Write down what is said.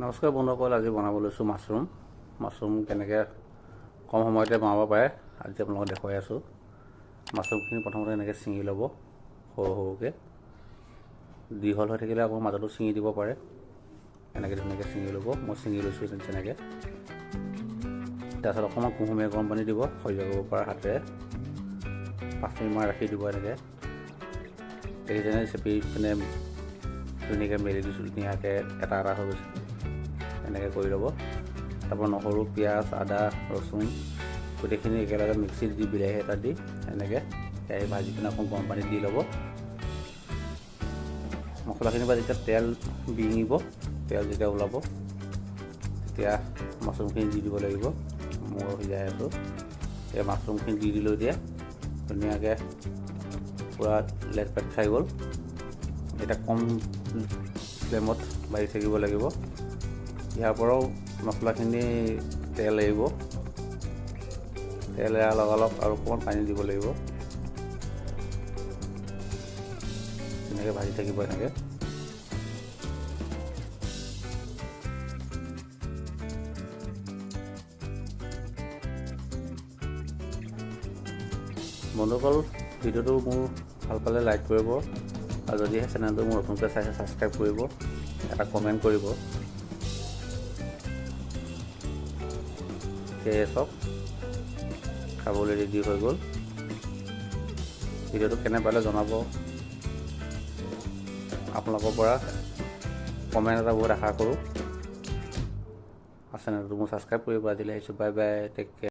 নমস্কাৰ বন্ধুসকল, আজি বনাব লৈছোঁ মাছৰুম কেনেকৈ কম সময়তে বনাব পাৰে আজি আপোনালোকক দেখুৱাই আছোঁ। মাছৰুমখিনি প্ৰথমতে এনেকৈ ছিঙি ল'ব, সৰু সৰুকৈ। দীঘল হৈ থাকিলে আকৌ মাজতো ছিঙি দিব পাৰে। এনেকৈ ধুনীয়াকৈ ছিঙি ল'ব। মই ছিঙি লৈছোঁ তেনেকৈ। তাৰপিছত অকণমান কুহুমীয়া গৰম পানী দিব, সহ্য কৰিব পৰা হাতেৰে 5 মিনিটমান ৰাখি দিব। এনেকৈ দেখিছেনে, চেপি পিনে ধুনীয়াকৈ মেলি দিছোঁ। ধুনীয়াকৈ এটা হৈ গৈছে। এনেকৈ কৰি ল'ব। তাৰপৰা নহৰু, পিঁয়াজ, আদা, ৰচুন গোটেইখিনি একেলগে মিক্সিত দি বিলাহী এটা দি এনেকৈ কেৰাহী ভাজি পিনে অকণ গৰম পানী দি ল'ব। মছলাখিনিৰ পৰা যেতিয়া তেল বিঙিব, তেল যেতিয়া ওলাব, তেতিয়া মাছৰুমখিনি দি দিব লাগিব। মই সিজাই আছোঁ। এতিয়া মাছৰুমখিনি দি দিলোঁ। এতিয়া ধুনীয়াকৈ পূৰা লেট পেট খাই গ'ল। এতিয়া কম ফ্লেমত বাঢ়ি থাকিব লাগিব। ইয়াৰ পৰাও মছলাখিনি তেল এৰিব। তেল এৰাৰ লগালগ আৰু অকণমান পানী দিব লাগিব। তেনেকৈ ভাজি থাকিব। এনেকৈ বন্ধুসকল, ভিডিঅ'টো মোৰ ভাল পালে লাইক কৰিব, আৰু যদিহে চেনেলটো মোৰ নতুনকৈ চাইছে ছাবস্ক্ৰাইব কৰিব, এটা কমেণ্ট কৰিব। সেয়ে চব খাবলৈ ৰেডি হৈ গ'ল। ভিডিঅ'টো কেনে পালে জনাব। আপোনালোকৰ পৰা কমেণ্ট এটা বহুত আশা কৰোঁ। চেনেলটো মোৰ ছাবস্ক্ৰাইব কৰিব। আজিলৈ আহিছোঁ। Bye bye, take care.